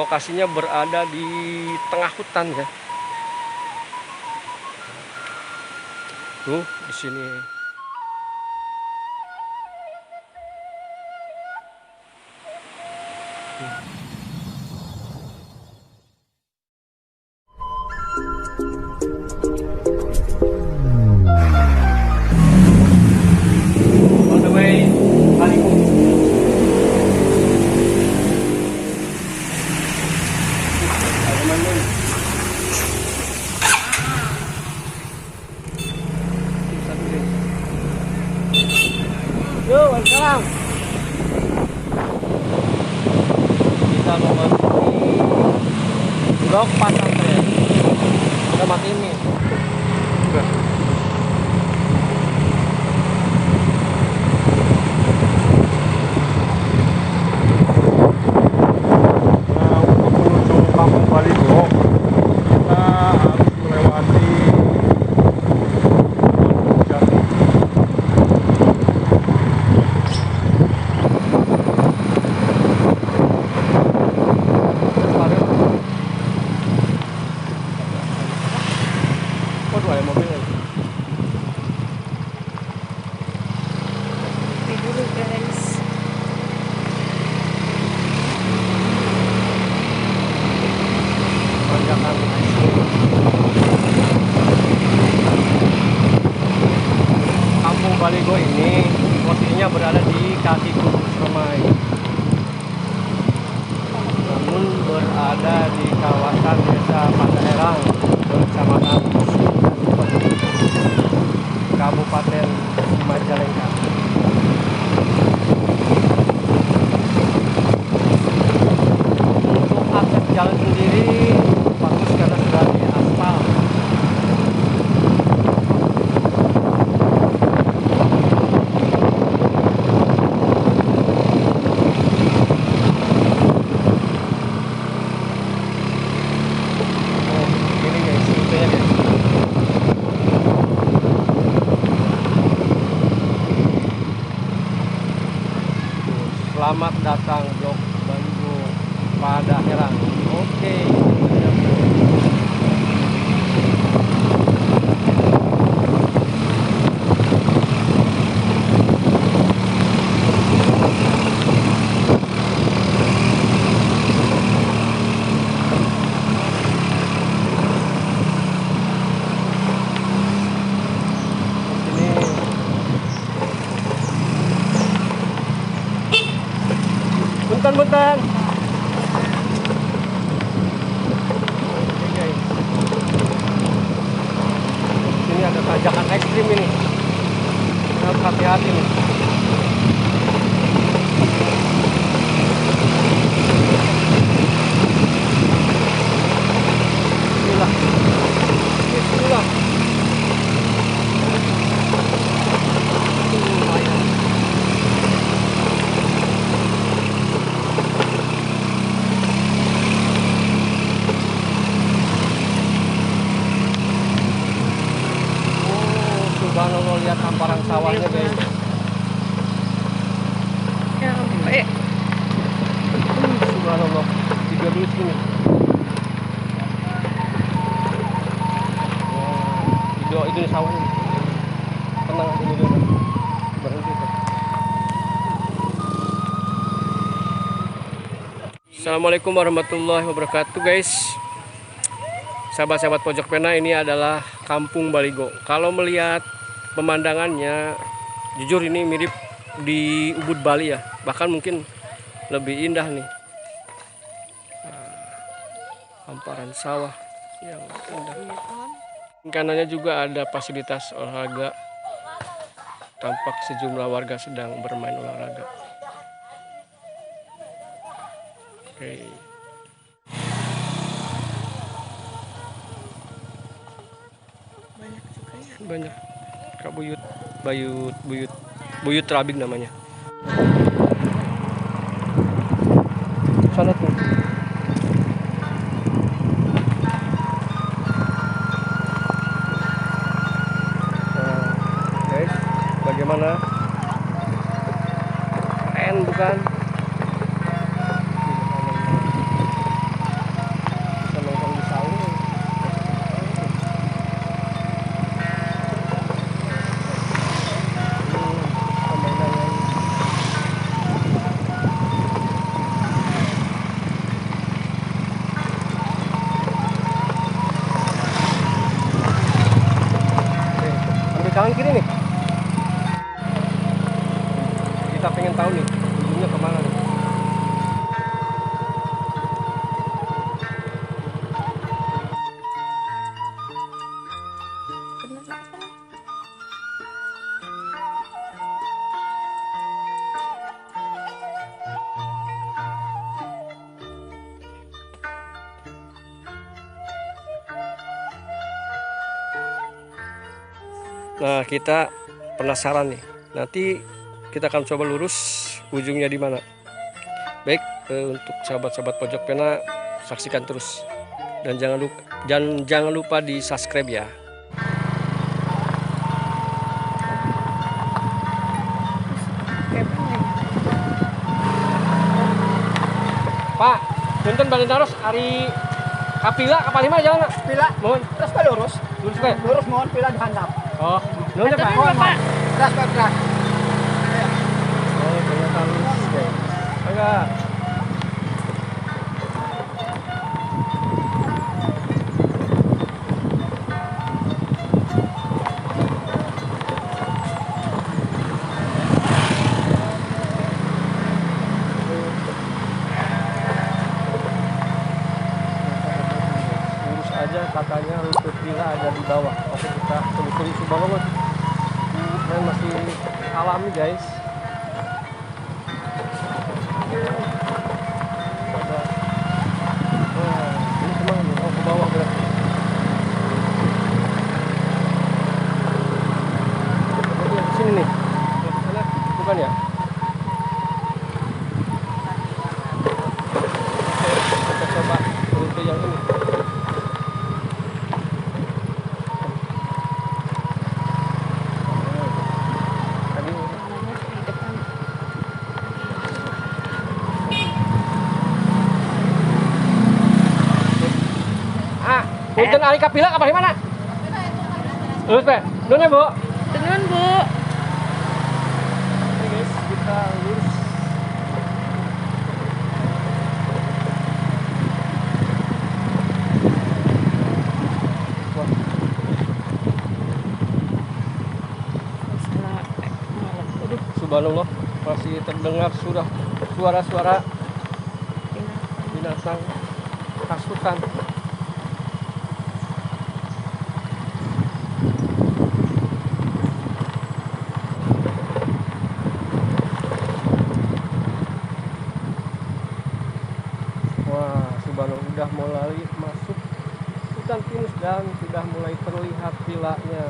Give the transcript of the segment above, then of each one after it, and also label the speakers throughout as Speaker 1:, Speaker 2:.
Speaker 1: lokasinya berada di tengah hutan ya. Tuh di sini. On the way, Baligo. Yo, sekarang kita memasuki blok pesantren. Udah mati ini. Udah.
Speaker 2: Nah, untuk menuju Kampung Baligo kita harus melewati Jati.
Speaker 1: Waduh, ada mobil lagi.
Speaker 3: Dulu guys.
Speaker 1: Tanjakan. Kampung Baligo ini posisinya berada di kaki Gunung Sermai. Namun berada di kawasan Desa Pandaherang, Kecamatan Kabupaten Majalengka. Untuk akses jalan sendiri bagus karena sudah diaspal. Oh, ini guys, rutenya guys. Selamat datang Blok Baligo Pandaherang. Oke. Bentar. Oke guys. Ini ada tanjakan ekstrim ini. Harus hati-hati nih. Bismillah. Bismillah. Lumayan. Subhanallah, lihat hamparan sawahnya guys.
Speaker 3: Ya ampun.
Speaker 1: Subhanallah, tiga dulu sini. Wow, itu di sawahnya. Tenang ini dulu. Berhenti tuh. Assalamualaikum warahmatullahi wabarakatuh guys. Sahabat-sahabat Pojok Pena, ini adalah Kampung Baligo. Kalau melihat pemandangannya, jujur ini mirip di Ubud Bali ya. Bahkan mungkin lebih indah nih. Hamparan sawah yang indah. Kanannya juga ada fasilitas olahraga. Tampak sejumlah warga sedang bermain olahraga. Oke.
Speaker 3: Banyak juga ya.
Speaker 1: Banyak. Kak Buyut Trabing namanya. Sana tuh. Guys, bagaimana? Keren bukan? kanan kiri nih. Kita pengen tahu nih ujungnya kemana nih.
Speaker 3: Bener nggak salah?
Speaker 1: Nah, kita penasaran nih. Nanti kita akan coba lurus ujungnya di mana. Baik, untuk sahabat-sahabat Pojok Pena, saksikan terus dan jangan lupa di subscribe ya.
Speaker 3: Kayak mana ya?
Speaker 1: Pak, punten balen terus hari Kapila kapal 5 jalan nggak?
Speaker 4: Pila,
Speaker 1: Mohon
Speaker 4: terus pak lurus,
Speaker 1: lurus Pak.
Speaker 4: lurus mohon pila dihandap.
Speaker 1: Oh, nuhun ya, Pak.
Speaker 3: Turun, Bapak.
Speaker 4: Terus pak terus.
Speaker 1: Oh, ternyata lurus guys. Enggak. Lurus aja katanya rute villa ada di bawah. Oke, kita telusuri subhanallah. Dan masih alami guys. Ada. Wah, ini kemana nih? Oh, ke bawah berarti. Oh, iya, di sini nih. Kalau ke sana bukan ya? Kita coba rute yang ini. Tadi
Speaker 3: Warnanya di depan.
Speaker 1: punten Ali Kapila kapal mana? Lurus, Pak. Nuhun ya, Bu.
Speaker 3: Turun, Bu.
Speaker 1: Oke, guys, kita lurus. Wah,
Speaker 3: Salah malam. Aduh,
Speaker 1: subhanallah, masih terdengar suara-suara
Speaker 3: binatang.
Speaker 1: binatang khas hutan. Wah, subhanallah, udah mulai masuk hutan pinus dan sudah mulai terlihat vilanya.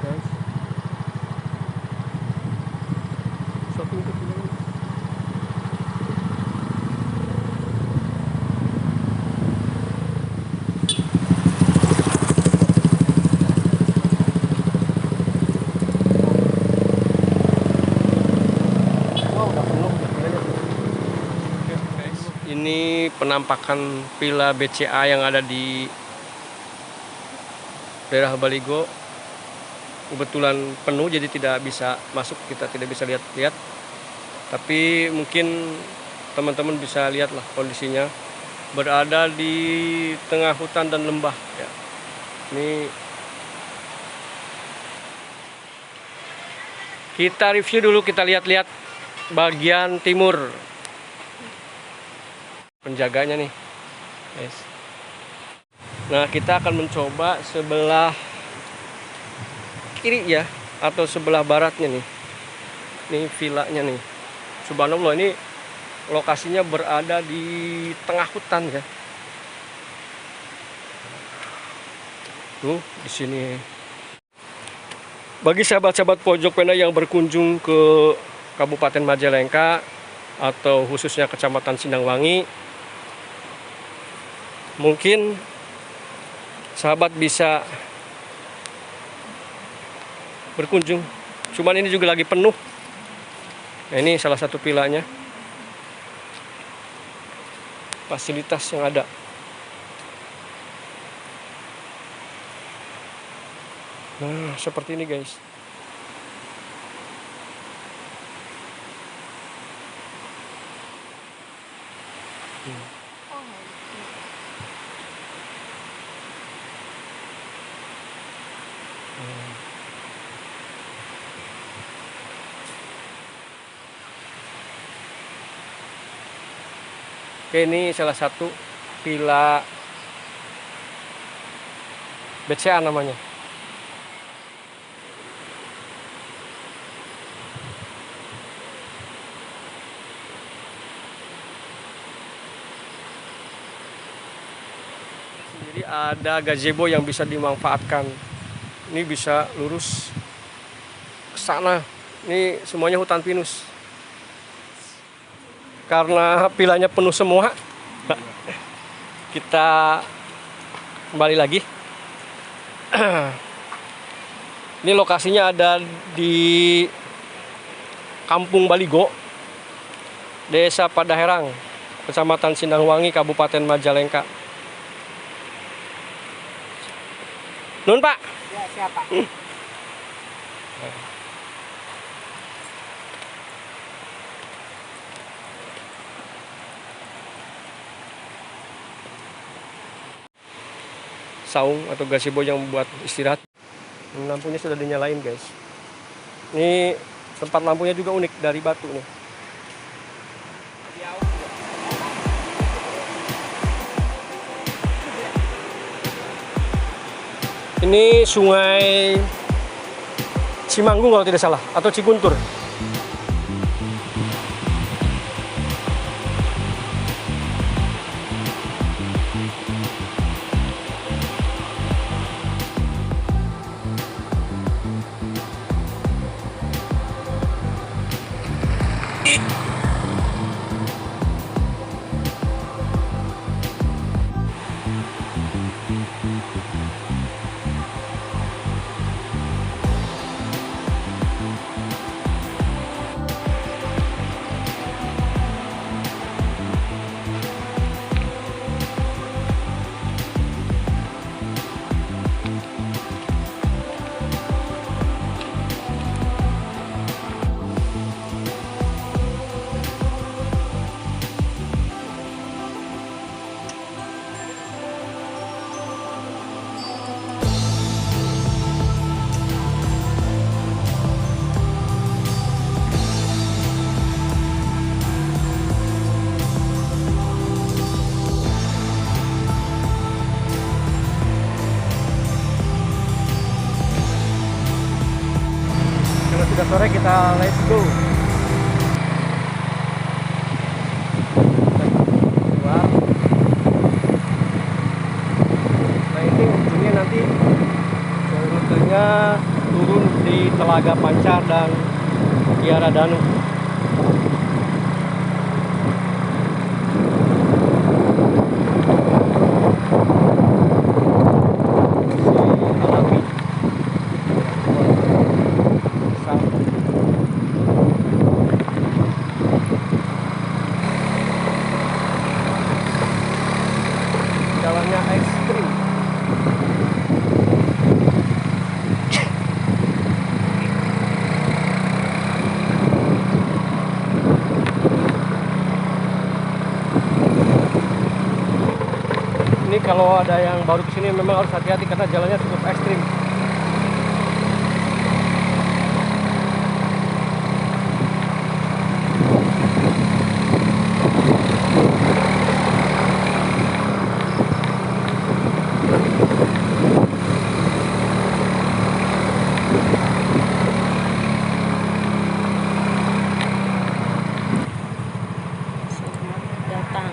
Speaker 1: Guys, shopping ke sini. Wah, udah penuh ya vilanya. Oke, guys, ini penampakan villa BCA yang ada di daerah Baligo. Kebetulan penuh jadi tidak bisa masuk, kita tidak bisa lihat-lihat. Tapi mungkin teman-teman bisa lihatlah kondisinya, berada di tengah hutan dan lembah ya. Ini kita review dulu, kita lihat-lihat bagian timur. Penjaganya nih, guys. Nah, kita akan mencoba sebelah kiri ya, atau sebelah baratnya nih. Nih villanya nih. Subhanallah, ini lokasinya berada di tengah hutan ya. Tuh, di sini. Bagi sahabat-sahabat Pojok Pena yang berkunjung ke Kabupaten Majalengka atau khususnya Kecamatan Sindangwangi, mungkin sahabat bisa berkunjung. Cuman ini juga lagi penuh. Nah, ini salah satu villanya. Fasilitas yang ada. Nah, seperti ini guys. Oke, ini salah satu villa BCA namanya. Sendiri ada gazebo yang bisa dimanfaatkan. Ini bisa lurus ke sana. Ini semuanya hutan pinus. Karena vilanya penuh semua, kita kembali lagi. Ini lokasinya ada di Kampung Baligo, Desa Padaherang, Kecamatan Sindangwangi, Kabupaten Majalengka. Nun Pak.
Speaker 4: Ya, siapa?
Speaker 1: Saung atau gazebo yang buat istirahat. Lampunya sudah dinyalain guys. Ini tempat lampunya juga unik dari batu nih. Ini Sungai Cimanggung kalau tidak salah, atau Ciguntur. Kalau sudah sore kita let's go. Keluar. Nah ini ujungnya nanti rutenya turun di Telaga Pancar dan Kiara Danu. Jalannya ekstrim. Ini kalau ada yang baru kesini memang harus hati-hati karena jalannya cukup ekstrim.
Speaker 3: Selamat datang.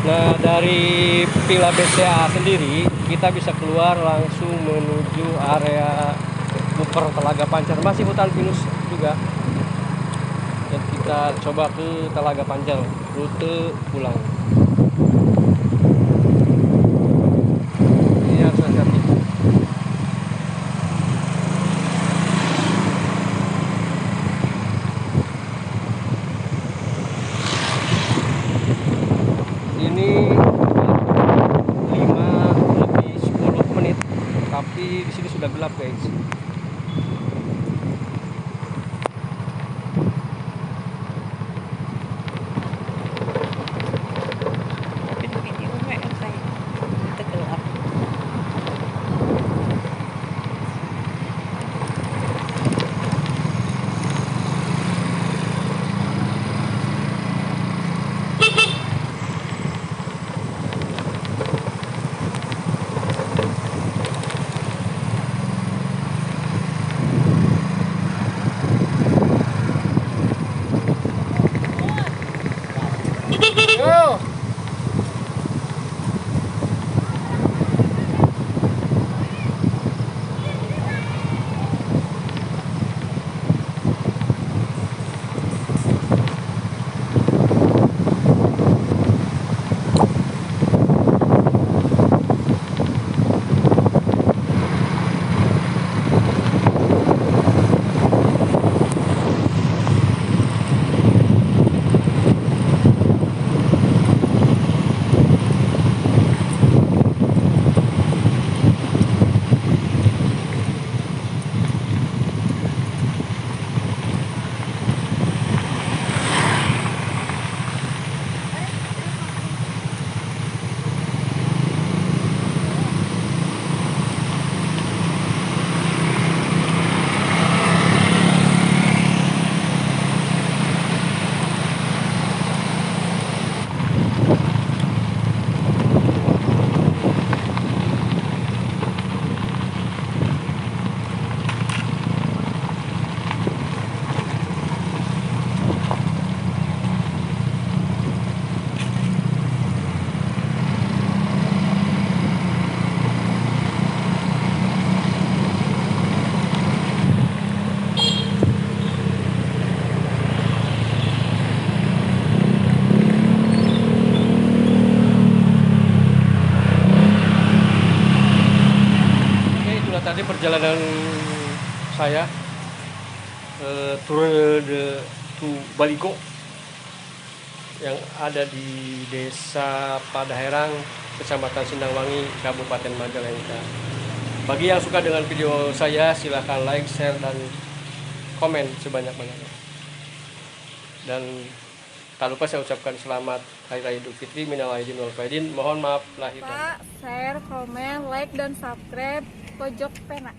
Speaker 1: Nah, dari Villa BCA sendiri kita bisa keluar langsung menuju area Buper Telaga Pancar, masih hutan pinus juga. Dan kita coba ke Telaga Pancar, rute pulang. Ini harus hati-hati. Ini 5 lebih 10 menit, tapi di sini sudah gelap guys.
Speaker 4: Yo.
Speaker 1: Tadi perjalanan saya Tour de Baligo yang ada di Desa Padaherang, Kecamatan Sindangwangi, Kabupaten Majalengka. Bagi yang suka dengan video saya, silahkan like, share, dan komen sebanyak-banyaknya. Dan tak lupa saya ucapkan selamat Hari Raya Idul Fitri, minal aidin wal faidin. Mohon maaf lahir dan
Speaker 3: Pak, share, komen, like, dan subscribe Pojok Pena.